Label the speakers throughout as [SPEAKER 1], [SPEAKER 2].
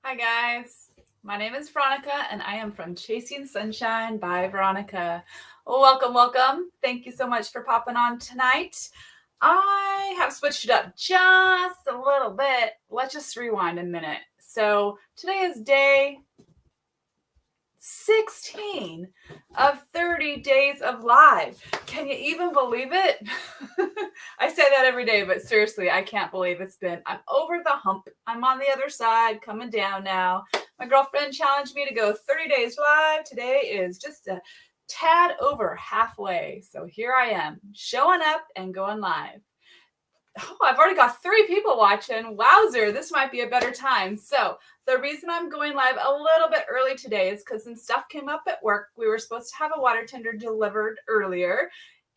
[SPEAKER 1] Hi guys, my name is Veronica and I am from Chasing Sunshine by Veronica. Welcome, welcome. Thank you so much for popping on tonight. I have switched it up just a little bit. Let's just rewind a minute. So today is day 16 of 30 days of live. Can you even believe it? I say that every day, but seriously, I can't believe I'm over the hump. I'm on the other side, coming down now. My girlfriend challenged me to go 30 days live. Today is just a tad over halfway. So here I am, showing up and going live. Oh, I've already got 3 people watching. Wowzer, this might be a better time. So the reason I'm going live a little bit early today is because some stuff came up at work. We were supposed to have a water tender delivered earlier,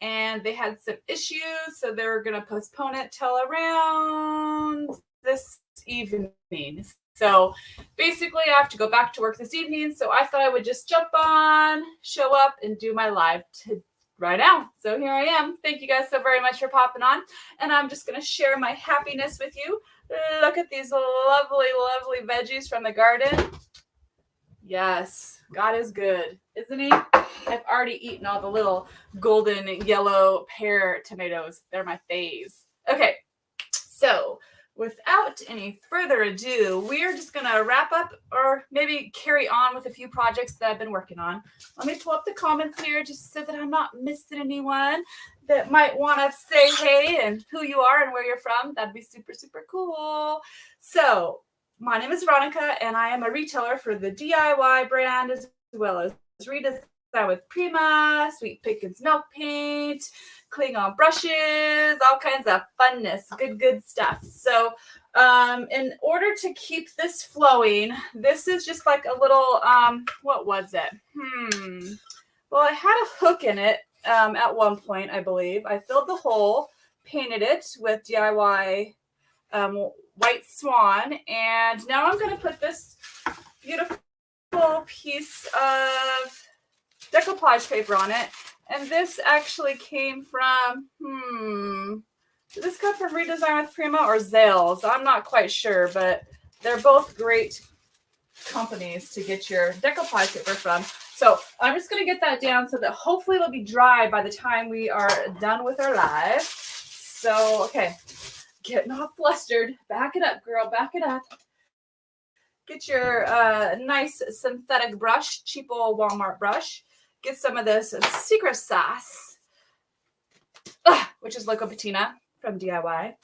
[SPEAKER 1] and they had some issues, so they're going to postpone it till around this evening. So basically, I have to go back to work this evening, so I thought I would just jump on, show up, and do my live right now. So here I am. Thank you guys so very much for popping on. And I'm just going to share my happiness with you. Look at these lovely, lovely veggies from the garden. Yes, God is good, isn't he? I've already eaten all the little golden yellow pear tomatoes. They're my faves. Okay, so without any further ado, we are just going to wrap up or maybe carry on with a few projects that I've been working on. Let me pull up the comments here just so that I'm not missing anyone that might want to say hey and who you are and where you're from. That'd be super, super cool. So my name is Veronica, and I am a retailer for the DIY brand as well as redesign with Prima, Sweet Pickens Milk Paint, Klingon brushes, all kinds of funness, good stuff. So in order to keep this flowing, this is just like a little, what was it? Well, I had a hook in it at one point, I believe. I filled the hole, painted it with DIY White Swan, and now I'm going to put this beautiful piece of decoupage paper on it. And this actually came from, did this come from Redesign with Prima or Zales? I'm not quite sure, but they're both great companies to get your decoupage paper from. So I'm just going to get that down so that hopefully it'll be dry by the time we are done with our live. So, okay, getting all flustered. Back it up, girl, back it up. Get your nice synthetic brush, cheapo Walmart brush. Get some of this secret sauce, which is Loco Patina from DIY.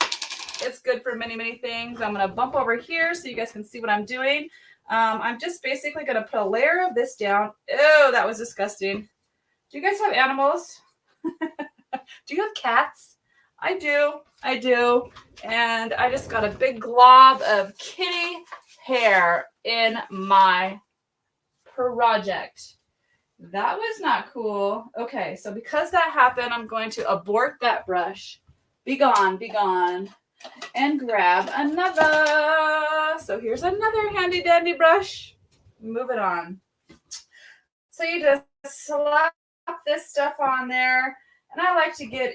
[SPEAKER 1] It's good for many, many things. I'm going to bump over here so you guys can see what I'm doing. I'm just basically going to put a layer of this down. Ew, that was disgusting. Do you guys have animals? Do you have cats? I do. And I just got a big glob of kitty hair in my project. That was not cool. Okay, so because that happened, I'm going to abort that brush. Be gone, and grab another. So here's another handy dandy brush. Move it on. So you just slap this stuff on there, and I like to get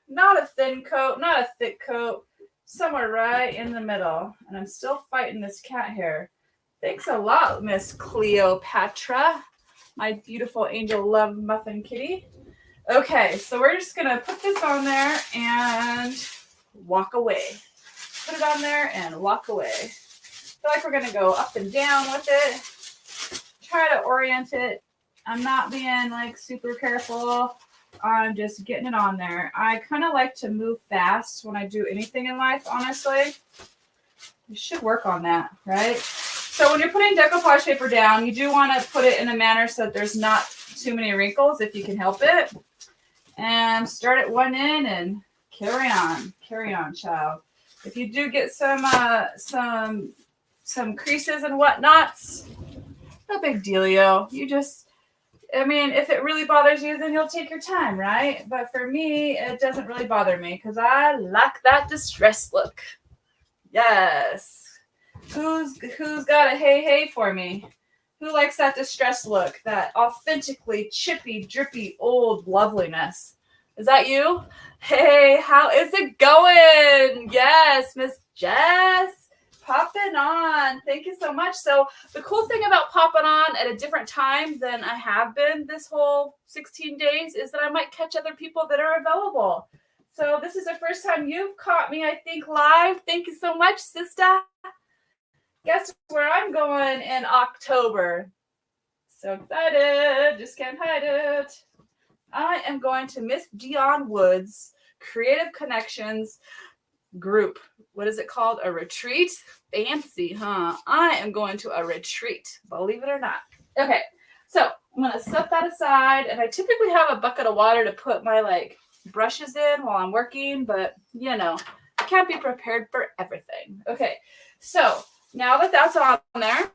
[SPEAKER 1] not a thin coat, not a thick coat, somewhere right in the middle. And I'm still fighting this cat hair. Thanks a lot, Miss Cleopatra, my beautiful angel love muffin kitty. Okay, so we're just going to put this on there and walk away. Put it on there and walk away. I feel like we're going to go up and down with it. Try to orient it. I'm not being like super careful. I'm just getting it on there. I kind of like to move fast when I do anything in life, honestly. You should work on that, right? So when you're putting decoupage paper down, you do want to put it in a manner so that there's not too many wrinkles if you can help it. And start at one end and carry on, child. If you do get some creases and whatnots, no big dealio. If it really bothers you, then you'll take your time, right? But for me, it doesn't really bother me because I like that distress look. Yes. Who's got a hey for me? Who likes that distress look? That authentically chippy, drippy, old loveliness. Is that you? Hey, how is it going? Yes, Miss Jess, popping on. Thank you so much. So the cool thing about popping on at a different time than I have been this whole 16 days is that I might catch other people that are available. So this is the first time you've caught me, I think, live. Thank you so much, sister. Guess where I'm going in October? So excited, just can't hide it. I am going to Miss Dion Woods Creative Connections group. What is it called? A retreat? Fancy, huh? I am going to a retreat, believe it or not. Okay, so I'm going to set that aside, and I typically have a bucket of water to put my brushes in while I'm working, but I can't be prepared for everything. Okay, so now that that's on there,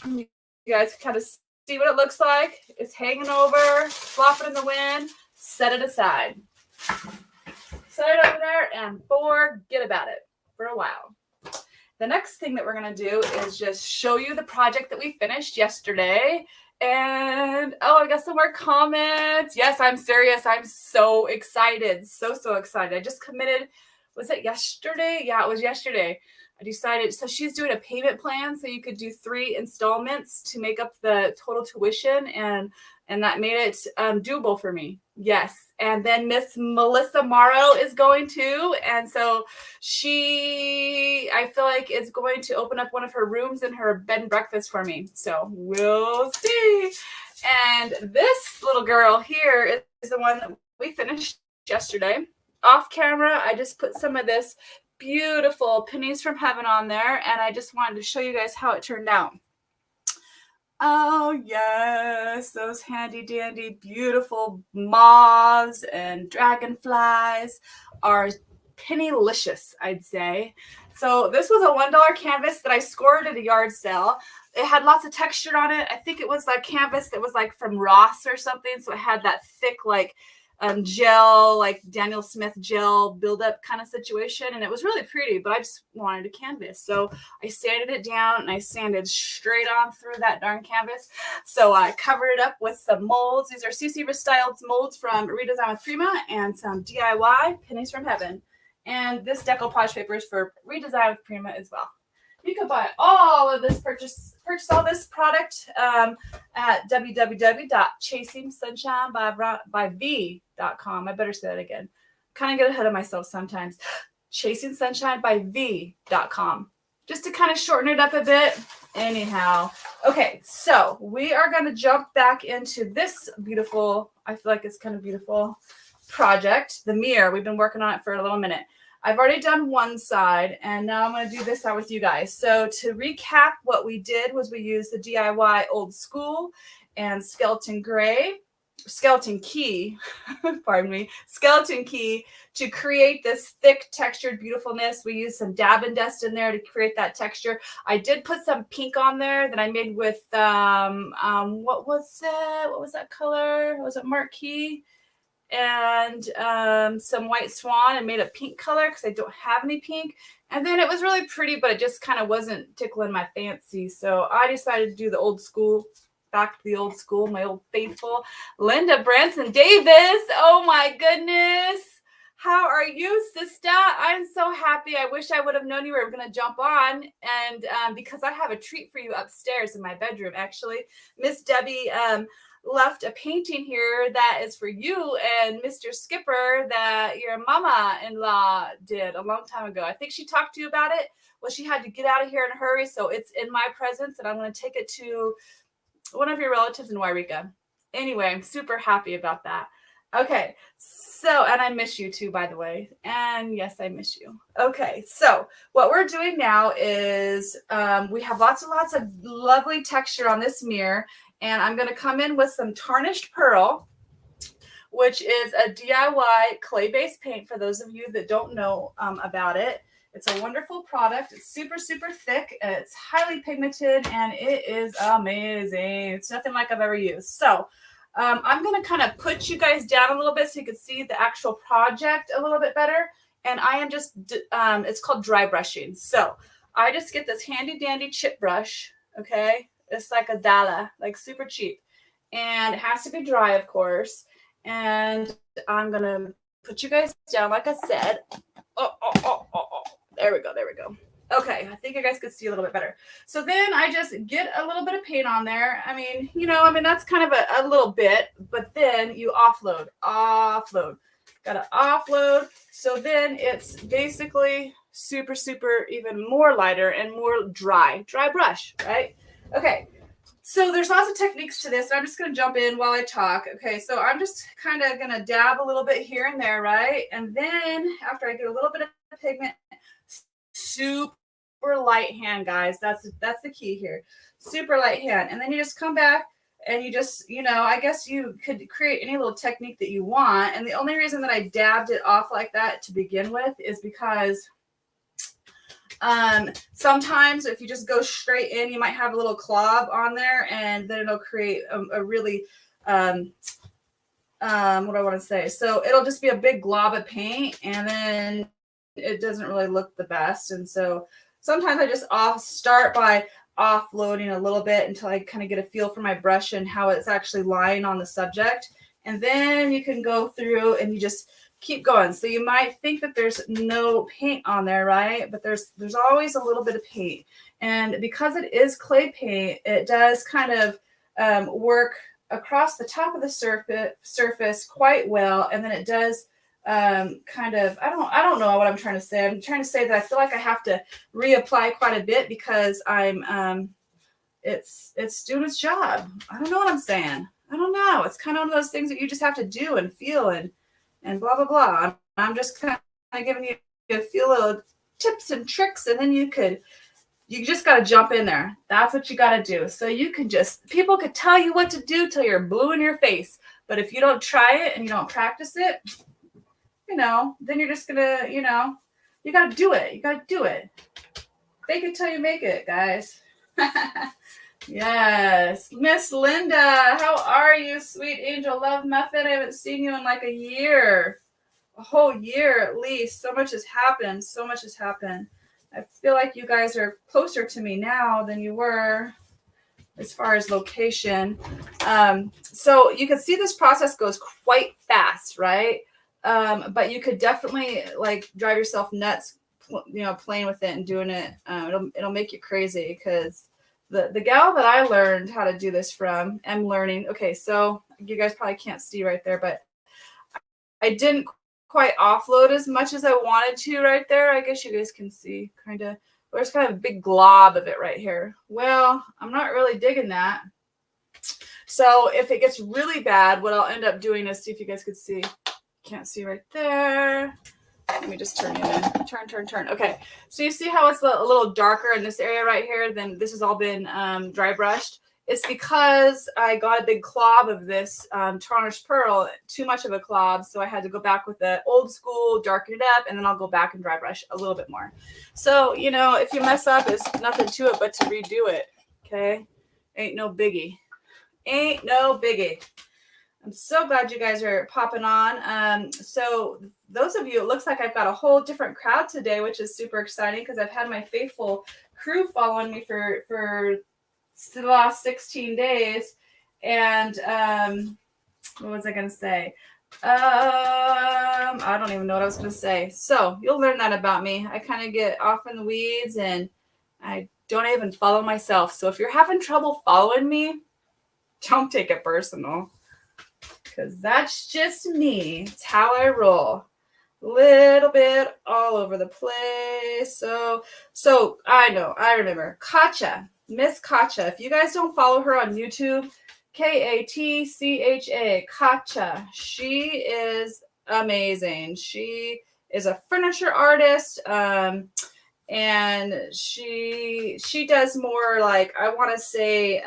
[SPEAKER 1] you guys can kind of see what it looks like. It's hanging over, flopping in the wind. Set it aside. Set it over there and forget about it for a while. The next thing that we're going to do is just show you the project that we finished yesterday. And, I got some more comments. Yes, I'm serious. I'm so excited. So excited. I just committed. Was it yesterday? Yeah, it was yesterday. I decided, so she's doing a payment plan, so you could do 3 installments to make up the total tuition, and that made it doable for me. Yes. And then Miss Melissa Morrow is going too. And so I feel like, is going to open up one of her rooms in her bed and breakfast for me. So we'll see. And this little girl here is the one that we finished yesterday. Off camera, I just put some of this beautiful Pennies from Heaven on there, and I just wanted to show you guys how it turned out. Oh yes, those handy dandy beautiful moths and dragonflies are pennylicious, I'd say. So this was a $1 canvas that I scored at a yard sale. It had lots of texture on it. I think it was a canvas that was from Ross or something, so it had that thick gel, like Daniel Smith gel buildup kind of situation, and it was really pretty, but I just wanted a canvas, so I sanded it down and I sanded straight on through that darn canvas. So I covered it up with some molds. These are CC Restyled molds from Redesign with Prima, and some DIY Pennies from Heaven, and this decoupage paper is for Redesign with Prima as well. You can buy all of this, purchase all this product at www.chasingsunshinebyv.com. I better say that again. Kind of get ahead of myself sometimes. Chasingsunshinebyv.com. Just to kind of shorten it up a bit. Anyhow. Okay, so we are going to jump back into this beautiful, I feel like it's kind of beautiful project, the mirror. We've been working on it for a little minute. I've already done one side, and now I'm going to do this side with you guys. So to recap, what we did was we used the DIY Old School and Skeleton Key, pardon me, Skeleton Key to create this thick textured beautifulness. We used some Dab and Dust in there to create that texture. I did put some pink on there that I made with, what was it? What was that color? Was it Marquee? And some White Swan, and made a pink color because I don't have any pink. And then it was really pretty, but it just kind of wasn't tickling my fancy. So I decided to do the old school, back to the old school, my old faithful Linda Branson Davis. Oh my goodness. How are you, sister? I'm so happy. I wish I would have known you were going to jump on. And because I have a treat for you upstairs in my bedroom, actually. Miss Debbie left a painting here that is for you and Mr. Skipper that your mama-in-law did a long time ago. I think she talked to you about it. Well, she had to get out of here in a hurry, so it's in my presence, and I'm going to take it to one of your relatives in Wairika. Anyway, I'm super happy about that. Okay, so, and I miss you too, by the way. And yes, I miss you. Okay, so what we're doing now is we have lots and lots of lovely texture on this mirror. And I'm going to come in with some Tarnished Pearl, which is a DIY clay-based paint for those of you that don't know about it. It's a wonderful product. It's super, super thick. It's highly pigmented, and it is amazing. It's nothing like I've ever used. So I'm going to kind of put you guys down a little bit so you can see the actual project a little bit better. And I am just, it's called dry brushing. So I just get this handy-dandy chip brush, okay? It's like $1, like super cheap. And it has to be dry, of course. And I'm going to put you guys down like I said. Oh. There we go. Okay, I think you guys could see a little bit better. So then I just get a little bit of paint on there. I mean, that's kind of a little bit, but then you offload. Got to offload. So then it's basically super even more lighter and more dry brush, right? Okay. So there's lots of techniques to this. I'm just going to jump in while I talk. Okay, so I'm just kind of going to dab a little bit here and there, right? And then after I get a little bit of pigment, super light hand, guys. That's the key here. Super light hand. And then you just come back and you just, I guess you could create any little technique that you want. And the only reason that I dabbed it off like that to begin with is because sometimes if you just go straight in, you might have a little clob on there, and then it'll create a really what do I want to say? So it'll just be a big glob of paint, and then it doesn't really look the best. And so sometimes I just start by offloading a little bit until I kind of get a feel for my brush and how it's actually lying on the subject. And then you can go through and you just keep going. So you might think that there's no paint on there, right? But there's always a little bit of paint. And because it is clay paint, it does kind of work across the top of the surface quite well. And then it does kind of, I don't know what I'm trying to say. I'm trying to say that I feel like I have to reapply quite a bit because it's doing its job. I don't know what I'm saying. I don't know. It's kind of one of those things that you just have to do and feel and blah, blah, blah. I'm just kind of giving you a few little tips and tricks, and then you just got to jump in there. That's what you got to do. So people could tell you what to do till you're blue in your face. But if you don't try it and you don't practice it, then you're just going to, you got to do it. You got to do it. Fake it till you make it, guys. Yes. Miss Linda, how are you, sweet angel love muffin? I haven't seen you in like a year. A whole year at least. So much has happened. I feel like you guys are closer to me now than you were as far as location. So you can see this process goes quite fast, right? But you could definitely like drive yourself nuts, playing with it and doing it. It'll make you crazy because the gal that I learned how to do this from, I'm learning. Okay, so you guys probably can't see right there, but I didn't quite offload as much as I wanted to right there. I guess you guys can see kind of. There's kind of a big glob of it right here. Well, I'm not really digging that. So if it gets really bad, what I'll end up doing is see if you guys could see. Can't see right there. Let me just turn you in. Turn. Okay. So you see how it's a little darker in this area right here? Then this has all been dry brushed. It's because I got a big clob of this tarnished pearl, too much of a clob. So I had to go back with the old school, darken it up, and then I'll go back and dry brush a little bit more. So, if you mess up, it's nothing to it but to redo it. Okay. Ain't no biggie. I'm so glad you guys are popping on. So those of you, it looks like I've got a whole different crowd today, which is super exciting because I've had my faithful crew following me for the last 16 days. And what was I going to say? I don't even know what I was going to say. So you'll learn that about me. I kind of get off in the weeds and I don't even follow myself. So if you're having trouble following me, don't take it personal. Because that's just me. It's how I roll. Little bit all over the place. So I remember Katcha, Miss Katcha. If you guys don't follow her on YouTube, Katcha, Katcha. She is amazing. She is a furniture artist. And she does more like, I want to say,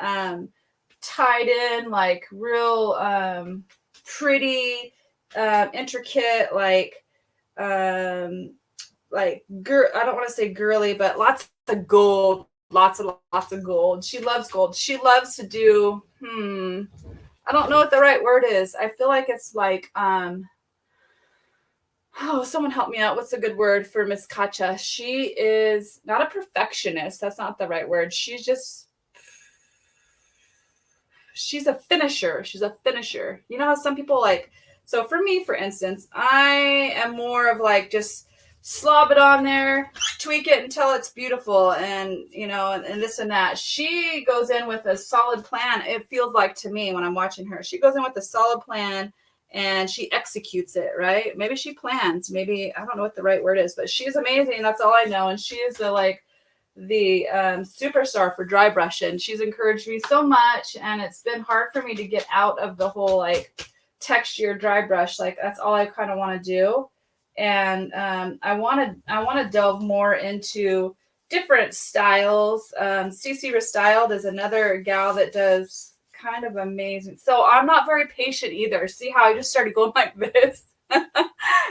[SPEAKER 1] tied in, like real pretty, intricate, like I don't want to say girly, but lots of gold, lots of gold. She loves gold. She loves to do, I don't know what the right word is. I feel like it's like, someone help me out. What's a good word for Miss Katcha? She is not a perfectionist. That's not the right word. She's a finisher. You know how some people like So for me, for instance, I am more of like just slob it on there, tweak it until it's beautiful, and and this and that. She goes in with a solid plan. It feels like to me when I'm watching her, she goes in with a solid plan and she executes it, right? Maybe she plans, maybe I don't know what the right word is, but she's amazing. That's all I know. And she is the superstar for dry brushing. She's encouraged me so much, and it's been hard for me to get out of the whole like texture dry brush. Like that's all I kind of want to do. And I want to delve more into different styles. CC Restyled is another gal that does kind of amazing. So I'm not very patient either. See how I just started going like this?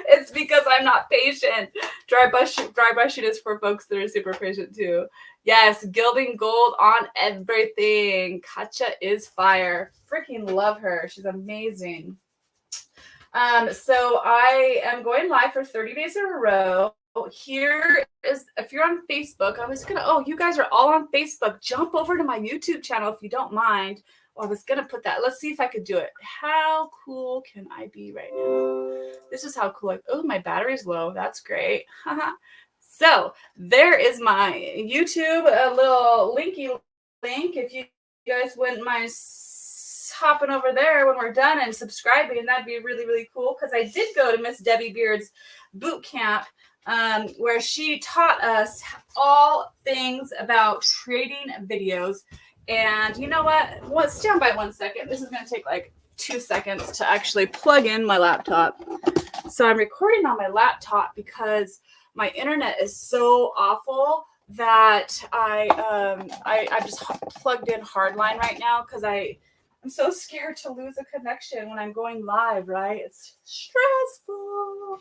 [SPEAKER 1] It's because I'm not patient. Dry brushing is for folks that are super patient too. Yes, gilding gold on everything. Katja is fire. Freaking love her. She's amazing. So I am going live for 30 days in a row. Here is, if you're on Facebook, you guys are all on Facebook. Jump over to my YouTube channel if you don't mind. Well, I was going to put that. Let's see if I could do it. How cool can I be right now? This is how cool. My battery's low. That's great. So there is my YouTube, a little linky link. If you guys wouldn't mind hopping over there when we're done and subscribing, that'd be really, really cool, because I did go to Miss Debbie Beard's boot camp where she taught us all things about creating videos. And you know what? Stand by 1 second. This is going to take like 2 seconds to actually plug in my laptop. So I'm recording on my laptop because my internet is so awful that I just plugged in Hardline right now because I'm so scared to lose a connection when I'm going live, right? It's stressful.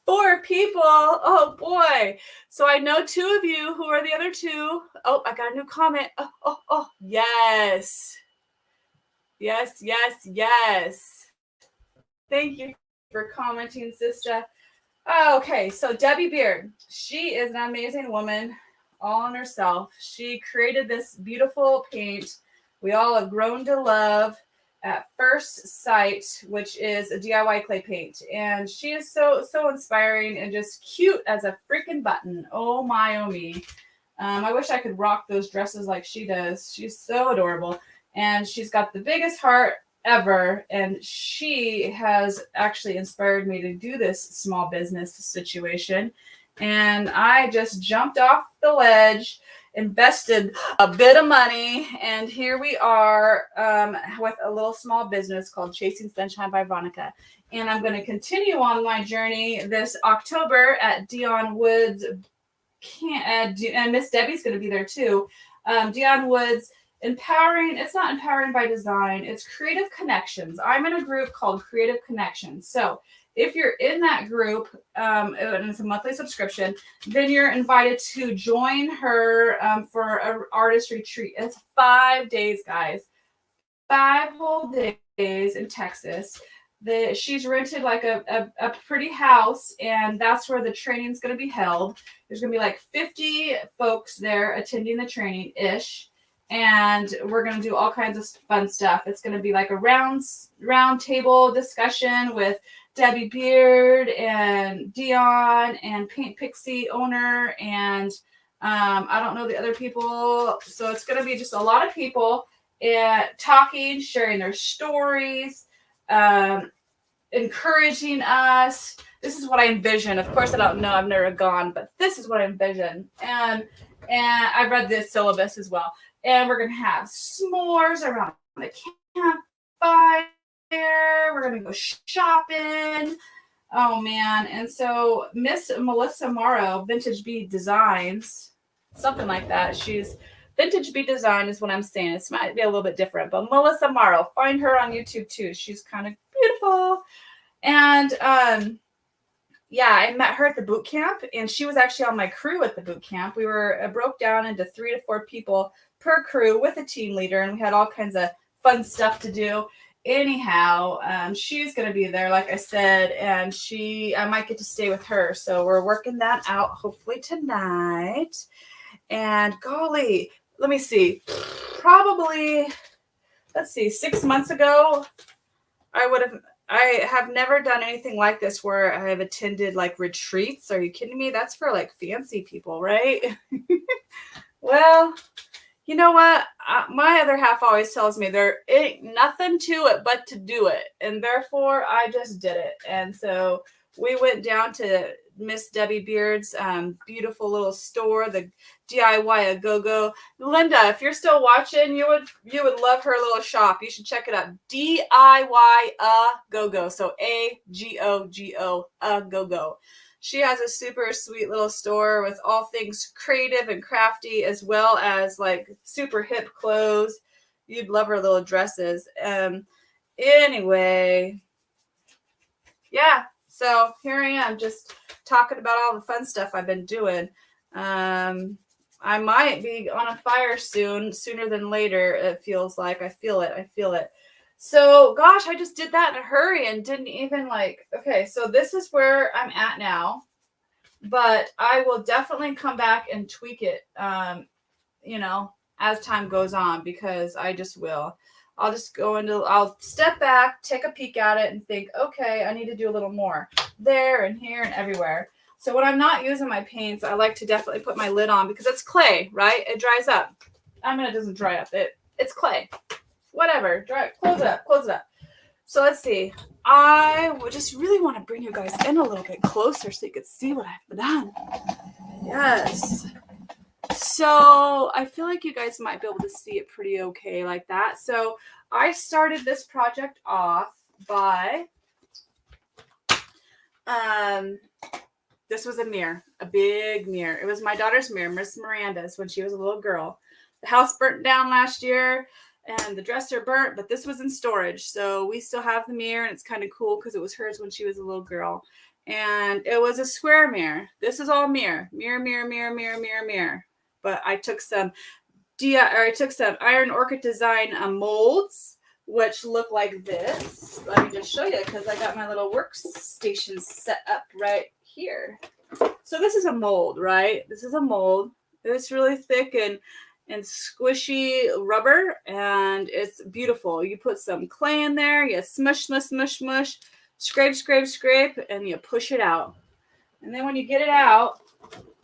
[SPEAKER 1] 4 people. Oh, boy. So I know 2 of you. Who are the other 2? Oh, I got a new comment. Oh, yes. Yes. Thank you for commenting, sister. Okay, so Debbie Beard. She is an amazing woman all on herself. She created this beautiful paint we all have grown to love at First Sight, which is a DIY clay paint. And she is so inspiring and just cute as a freaking button. Oh my, oh me. I wish I could rock those dresses like she does. She's so adorable. And she's got the biggest heart ever. And she has actually inspired me to do this small business situation. And I just jumped off the ledge, invested a bit of money, and here we are with a little small business called Chasing Sunshine by Veronica. And I'm going to continue on my journey this October at Dion Woods, and Miss Debbie's going to be there too. Dion Woods, it's not empowering by design, it's Creative Connections. I'm in a group called Creative Connections. So if you're in that group, and it's a monthly subscription, then you're invited to join her for an artist retreat. It's 5 days, guys. 5 whole days in Texas. She's rented like a pretty house, and that's where the training's going to be held. There's going to be like 50 folks there attending the training-ish, and we're going to do all kinds of fun stuff. It's going to be like a round table discussion with Debbie Beard and Dion and Paint Pixie owner, and I don't know the other people. So it's going to be just a lot of people talking, sharing their stories, encouraging us. This is what I envision. Of course, I don't know. I've never gone, but this is what I envision. And I read this syllabus as well. And we're going to have s'mores around the campfire. We're going to go shopping. Oh, man. And so Miss Melissa Morrow, Vintage Bee Designs, something like that. Vintage Bee Design is what I'm saying. It might be a little bit different, but Melissa Morrow, find her on YouTube too. She's kind of beautiful. And I met her at the boot camp, and she was actually on my crew at the boot camp. We were broke down into 3 to 4 people per crew with a team leader, and we had all kinds of fun stuff to do. Anyhow, she's going to be there, like I said, and I might get to stay with her. So we're working that out hopefully tonight. And golly, let me see, probably, 6 months ago, I would have I have never done anything like this where I have attended like retreats. Are you kidding me? That's for like fancy people, right? Well, you know what? My other half always tells me there ain't nothing to it but to do it. And therefore, I just did it. And so we went down to Miss Debbie Beard's beautiful little store, the DIY A Go-Go. Linda, if you're still watching, you would love her little shop. You should check it out. DIY A Go-Go. So AGOGO, A Go-Go. She has a super sweet little store with all things creative and crafty, as well as like super hip clothes. You'd love her little dresses. Anyway, yeah. So here I am, just talking about all the fun stuff I've been doing. I might be on a fire sooner than later. It feels like I feel it. So, gosh, I just did that in a hurry and didn't even okay, so this is where I'm at now, but I will definitely come back and tweak it, as time goes on, because I just will. I'll step back, take a peek at it and think, okay, I need to do a little more there and here and everywhere. So when I'm not using my paints, I like to definitely put my lid on because it's clay, right? It dries up. I mean, it doesn't dry up. It's clay. Whatever. Close it up. So let's see. I would just really want to bring you guys in a little bit closer so you could see what I've done. Yes. So I feel like you guys might be able to see it pretty okay like that. So I started this project off by, this was a mirror, a big mirror. It was my daughter's mirror, Miss Miranda's, when she was a little girl. The house burnt down last year and the dresser burnt, but this was in storage. So we still have the mirror, and it's kind of cool because it was hers when she was a little girl. And it was a square mirror. This is all mirror. But I took some Iron Orchid Design molds, which look like this. Let me just show you because I got my little workstation set up right here. So this is a mold, right? This is a mold. It's really thick and squishy rubber, and it's beautiful. You put some clay in there, you smush, scrape, and you push it out. And then when you get it out,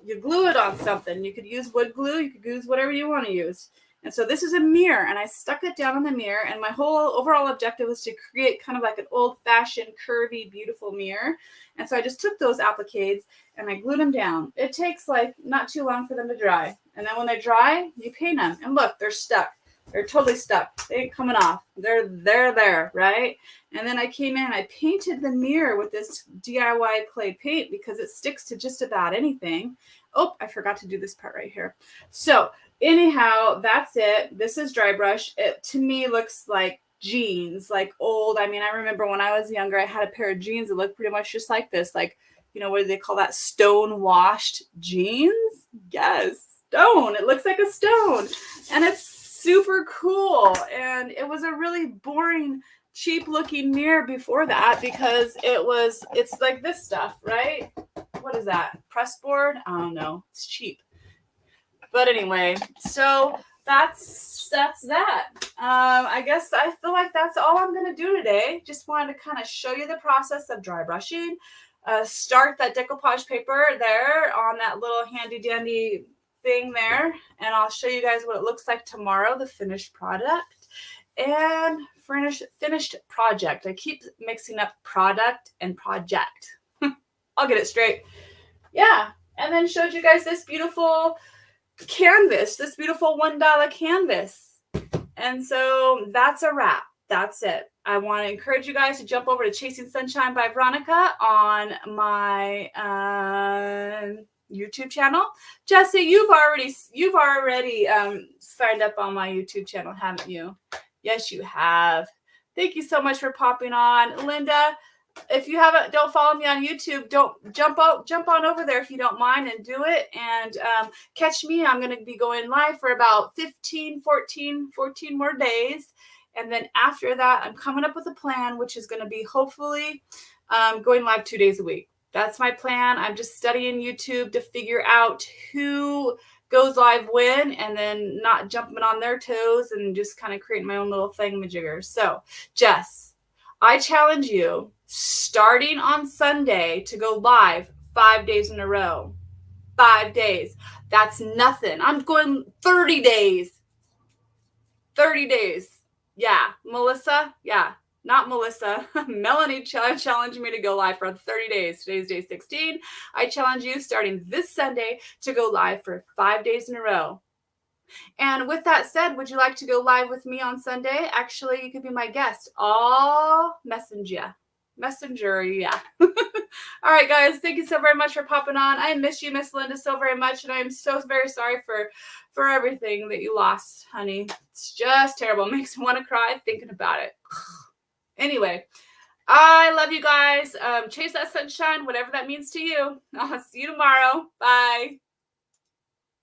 [SPEAKER 1] you glue it on something. You could use wood glue, you could use whatever you want to use. And so this is a mirror, and I stuck it down on the mirror, and my whole overall objective was to create kind of like an old-fashioned, curvy, beautiful mirror. And so I just took those appliques and I glued them down. It takes not too long for them to dry. And then when they dry, you paint them. And look, they're stuck. They're totally stuck. They ain't coming off. They're there, right? And then I came in and I painted the mirror with this DIY clay paint because it sticks to just about anything. Oh, I forgot to do this part right here. So anyhow, that's it. This is dry brush. It to me looks like jeans, like old. I mean, I remember when I was younger, I had a pair of jeans that looked pretty much just like this. What do they call that? Stone washed jeans? Yes, stone. It looks like a stone. And it's super cool. And it was a really boring, cheap looking mirror before that because it's like this stuff, right? What is that? Press board? I don't know. It's cheap. But anyway, so that's that. I guess I feel like that's all I'm going to do today. Just wanted to kind of show you the process of dry brushing. Start that decoupage paper there on that little handy dandy thing there. And I'll show you guys what it looks like tomorrow, the finished product. And finished project. I keep mixing up product and project. I'll get it straight. Yeah. And then showed you guys this beautiful canvas, this beautiful $1 canvas. And so that's a wrap. That's it. I want to encourage you guys to jump over to Chasing Sunshine by Veronica on my YouTube channel. Jesse, you've already signed up on my YouTube channel, haven't you? Yes, you have. Thank you so much for popping on. Linda, if you don't follow me on YouTube, don't jump on over there if you don't mind and do it. And catch me. I'm going to be going live for about 14 more days. And then after that, I'm coming up with a plan, which is going to be hopefully going live 2 days a week. That's my plan. I'm just studying YouTube to figure out who goes live when, and then not jumping on their toes and just kind of creating my own little thingamajigger. So, Jess, I challenge you, starting on Sunday, to go live 5 days in a row. 5 days. That's nothing. I'm going 30 days. 30 days. Yeah. Melissa? Yeah. Not Melissa. Melanie challenged me to go live for 30 days. Today's day 16. I challenge you, starting this Sunday, to go live for 5 days in a row. And with that said, would you like to go live with me on Sunday? Actually, you could be my guest. All messenger. Yeah. All right, guys. Thank you so very much for popping on. I miss you, Miss Linda, so very much. And I am so very sorry for everything that you lost, honey. It's just terrible. It makes me want to cry thinking about it. Anyway, I love you guys. Chase that sunshine, whatever that means to you. I'll see you tomorrow. Bye.